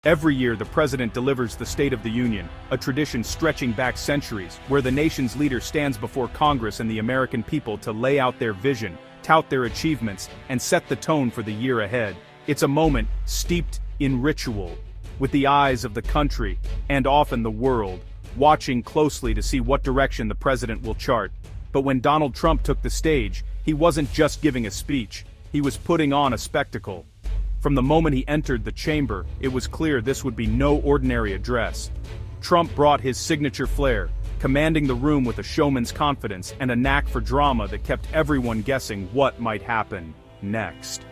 Every year the president delivers the State of the Union, a tradition stretching back centuries, where the nation's leader stands before Congress and the American people to lay out their vision, tout their achievements, and set the tone for the year ahead. It's a moment steeped in ritual, with the eyes of the country, and often the world, watching closely to see what direction the president will chart. But when Donald Trump took the stage, he wasn't just giving a speech, he was putting on a spectacle. From the moment he entered the chamber, it was clear this would be no ordinary address. Trump brought his signature flair, commanding the room with a showman's confidence and a knack for drama that kept everyone guessing what might happen next.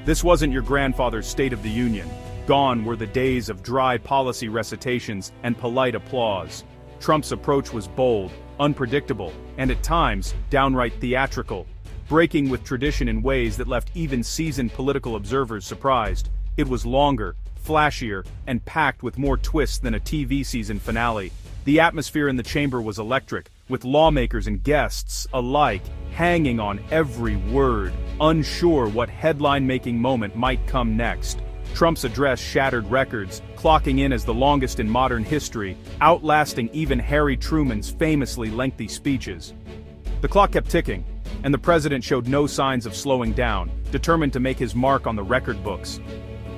This wasn't your grandfather's State of the Union. Gone were the days of dry policy recitations and polite applause. Trump's approach was bold, unpredictable, and at times, downright theatrical, breaking with tradition in ways that left even seasoned political observers surprised. It was longer, flashier, and packed with more twists than a TV season finale. The atmosphere in the chamber was electric, with lawmakers and guests alike hanging on every word, unsure what headline-making moment might come next. Trump's address shattered records, clocking in as the longest in modern history, outlasting even Harry Truman's famously lengthy speeches. The clock kept ticking, and the president showed no signs of slowing down, determined to make his mark on the record books.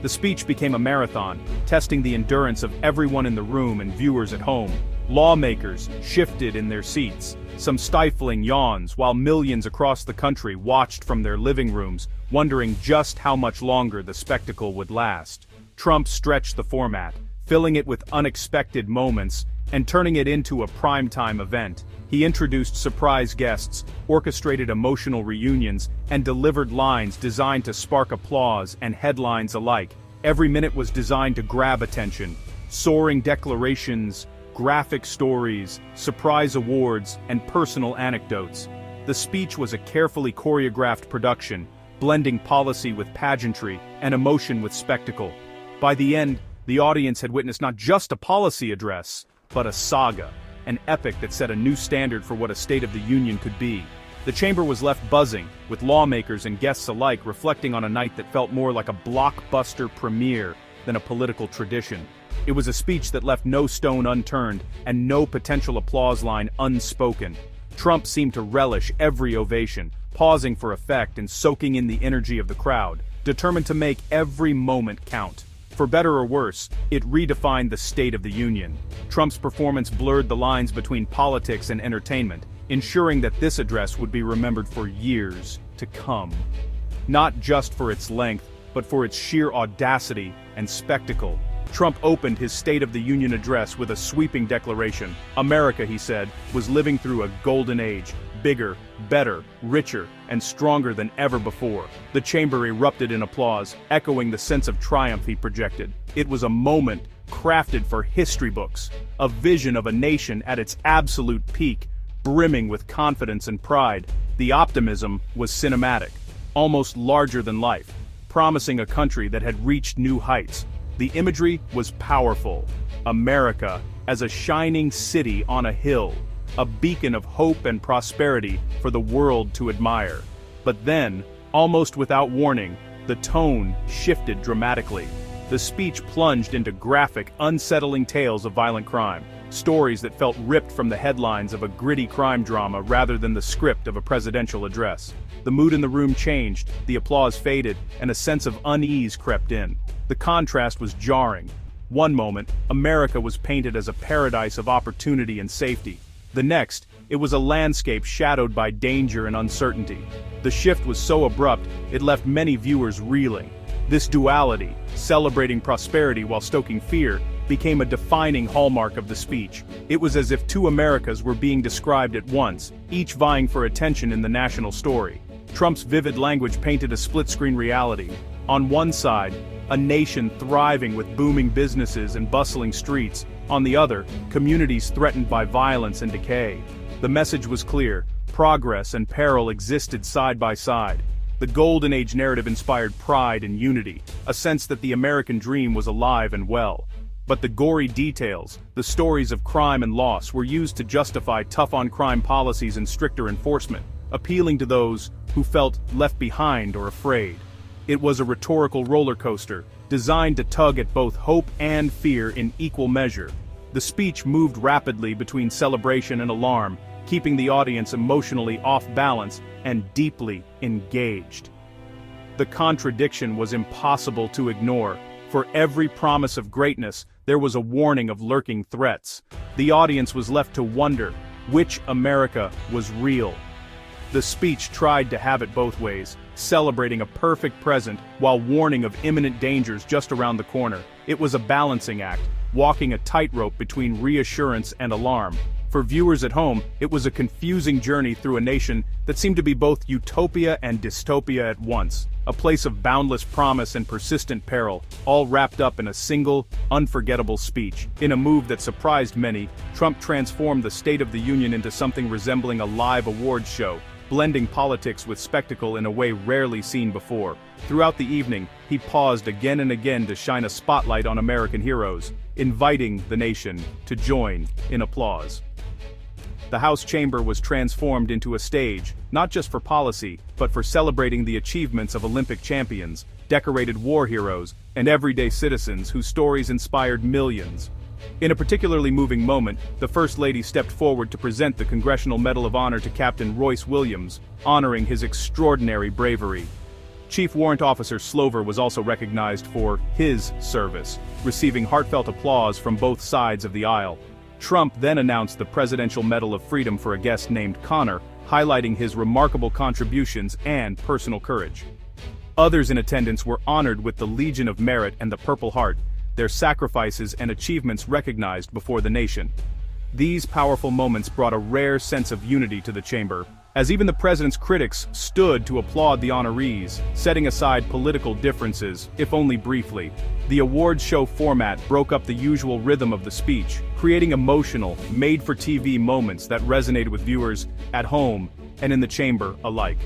The speech became a marathon, testing the endurance of everyone in the room and viewers at home. Lawmakers shifted in their seats, some stifling yawns, while millions across the country watched from their living rooms, wondering just how much longer the spectacle would last. Trump stretched the format, filling it with unexpected moments and turning it into a primetime event. He introduced surprise guests, orchestrated emotional reunions, and delivered lines designed to spark applause and headlines alike. Every minute was designed to grab attention. Soaring declarations, graphic stories, surprise awards, and personal anecdotes. The speech was a carefully choreographed production, blending policy with pageantry and emotion with spectacle. By the end, the audience had witnessed not just a policy address, but a saga, an epic that set a new standard for what a State of the Union could be. The chamber was left buzzing, with lawmakers and guests alike reflecting on a night that felt more like a blockbuster premiere than a political tradition. It was a speech that left no stone unturned and no potential applause line unspoken. Trump seemed to relish every ovation, pausing for effect and soaking in the energy of the crowd, determined to make every moment count. For better or worse, it redefined the State of the Union. Trump's performance blurred the lines between politics and entertainment, ensuring that this address would be remembered for years to come. Not just for its length, but for its sheer audacity and spectacle. Trump opened his State of the Union address with a sweeping declaration. America, he said, was living through a golden age, bigger, better, richer, and stronger than ever before. The chamber erupted in applause, echoing the sense of triumph he projected. It was a moment crafted for history books, a vision of a nation at its absolute peak, brimming with confidence and pride. The optimism was cinematic, almost larger than life, promising a country that had reached new heights. The imagery was powerful. America as a shining city on a hill, a beacon of hope and prosperity for the world to admire. But then, almost without warning, the tone shifted dramatically. The speech plunged into graphic, unsettling tales of violent crime, stories that felt ripped from the headlines of a gritty crime drama rather than the script of a presidential address. The mood in the room changed, the applause faded, and a sense of unease crept in. The contrast was jarring. One moment, America was painted as a paradise of opportunity and safety. The next, it was a landscape shadowed by danger and uncertainty. The shift was so abrupt, it left many viewers reeling. This duality, celebrating prosperity while stoking fear, became a defining hallmark of the speech. It was as if two Americas were being described at once, each vying for attention in the national story. Trump's vivid language painted a split-screen reality. On one side, a nation thriving with booming businesses and bustling streets. On the other, communities threatened by violence and decay. The message was clear: progress and peril existed side by side. The Golden Age narrative inspired pride and unity, a sense that the American dream was alive and well. But the gory details, the stories of crime and loss, were used to justify tough-on-crime policies and stricter enforcement, appealing to those who felt left behind or afraid. It was a rhetorical roller coaster, designed to tug at both hope and fear in equal measure. The speech moved rapidly between celebration and alarm, keeping the audience emotionally off balance and deeply engaged. The contradiction was impossible to ignore. For every promise of greatness, there was a warning of lurking threats. The audience was left to wonder which America was real. The speech tried to have it both ways, celebrating a perfect present while warning of imminent dangers just around the corner. It was a balancing act, walking a tightrope between reassurance and alarm. For viewers at home, it was a confusing journey through a nation that seemed to be both utopia and dystopia at once, a place of boundless promise and persistent peril, all wrapped up in a single, unforgettable speech. In a move that surprised many, Trump transformed the State of the Union into something resembling a live awards show, blending politics with spectacle in a way rarely seen before. Throughout the evening, he paused again and again to shine a spotlight on American heroes, inviting the nation to join in applause. The House chamber was transformed into a stage, not just for policy, but for celebrating the achievements of Olympic champions, decorated war heroes, and everyday citizens whose stories inspired millions. In a particularly moving moment, the First Lady stepped forward to present the Congressional Medal of Honor to Captain Royce Williams, honoring his extraordinary bravery. Chief Warrant Officer Slover was also recognized for his service, receiving heartfelt applause from both sides of the aisle. Trump then announced the Presidential Medal of Freedom for a guest named Connor, highlighting his remarkable contributions and personal courage. Others in attendance were honored with the Legion of Merit and the Purple Heart, their sacrifices and achievements recognized before the nation. These powerful moments brought a rare sense of unity to the chamber, as even the president's critics stood to applaud the honorees, setting aside political differences, if only briefly. The awards show format broke up the usual rhythm of the speech, creating emotional, made-for-TV moments that resonated with viewers at home and in the chamber alike.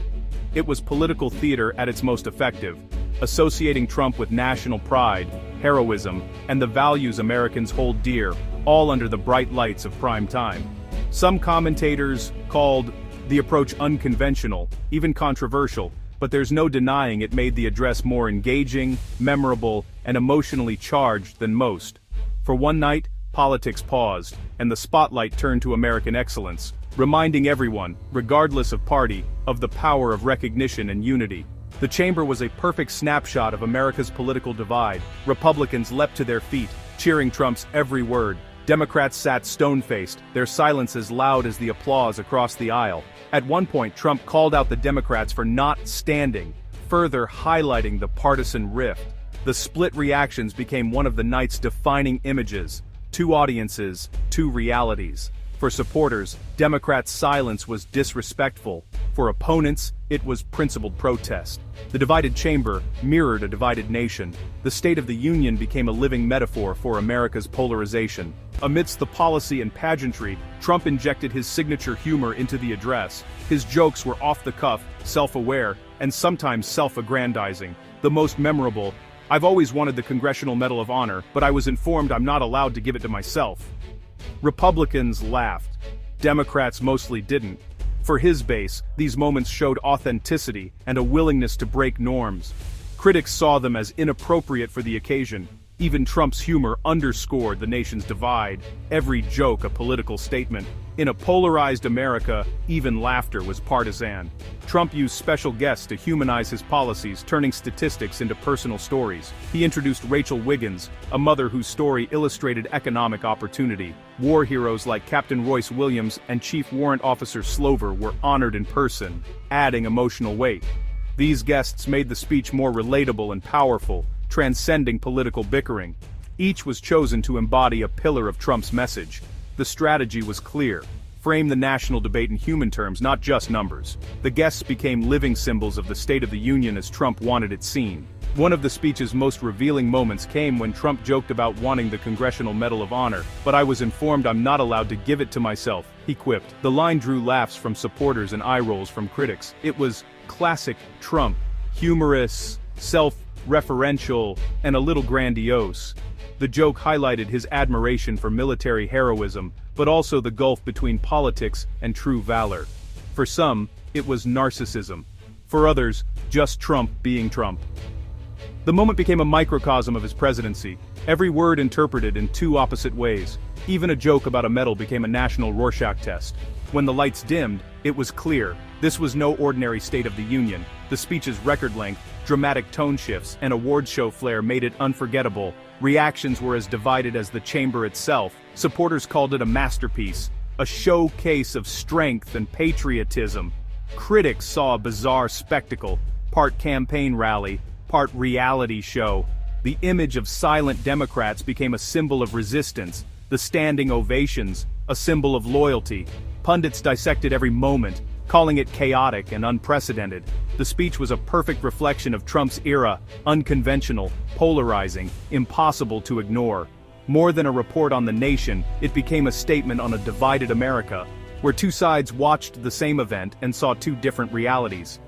It was political theater at its most effective, associating Trump with national pride, heroism, and the values Americans hold dear, all under the bright lights of prime time. Some commentators called the approach unconventional, even controversial, but there's no denying it made the address more engaging, memorable, and emotionally charged than most. For one night, politics paused, and the spotlight turned to American excellence, reminding everyone, regardless of party, of the power of recognition and unity. The chamber was a perfect snapshot of America's political divide. Republicans leapt to their feet, cheering Trump's every word. Democrats sat stone-faced, their silence as loud as the applause across the aisle. At one point, Trump called out the Democrats for not standing, further highlighting the partisan rift. The split reactions became one of the night's defining images. Two audiences, two realities. For supporters, Democrats' silence was disrespectful. For opponents, it was principled protest. The divided chamber mirrored a divided nation. The State of the Union became a living metaphor for America's polarization. Amidst the policy and pageantry, Trump injected his signature humor into the address. His jokes were off-the-cuff, self-aware, and sometimes self-aggrandizing. The most memorable, "I've always wanted the Congressional Medal of Honor, but I was informed I'm not allowed to give it to myself." Republicans laughed. Democrats mostly didn't. For his base, these moments showed authenticity and a willingness to break norms. Critics saw them as inappropriate for the occasion. Even Trump's humor underscored the nation's divide, every joke a political statement. In a polarized America, even laughter was partisan. Trump used special guests to humanize his policies, turning statistics into personal stories. He introduced Rachel Wiggins, a mother whose story illustrated economic opportunity. War heroes like Captain Royce Williams and Chief Warrant Officer Slover were honored in person, adding emotional weight. These guests made the speech more relatable and powerful, transcending political bickering. Each was chosen to embody a pillar of Trump's message. The strategy was clear: frame the national debate in human terms, not just numbers. The guests became living symbols of the State of the Union as Trump wanted it seen. One of the speech's most revealing moments came when Trump joked about wanting the Congressional Medal of Honor, "But I was informed I'm not allowed to give it to myself," he quipped. The line drew laughs from supporters and eye rolls from critics. It was classic Trump, humorous, self-referential, and a little grandiose. The joke highlighted his admiration for military heroism, but also the gulf between politics and true valor. For some, it was narcissism. For others, just Trump being Trump. The moment became a microcosm of his presidency, every word interpreted in two opposite ways. Even a joke about a medal became a national Rorschach test. When the lights dimmed, it was clear, this was no ordinary State of the Union. The speech's record length, dramatic tone shifts, and award show flair made it unforgettable. Reactions were as divided as the chamber itself. Supporters called it a masterpiece, a showcase of strength and patriotism. Critics saw a bizarre spectacle, part campaign rally, part reality show. The image of silent Democrats became a symbol of resistance, the standing ovations, a symbol of loyalty. Pundits dissected every moment, calling it chaotic and unprecedented. The speech was a perfect reflection of Trump's era, unconventional, polarizing, impossible to ignore. More than a report on the nation, it became a statement on a divided America, where two sides watched the same event and saw two different realities.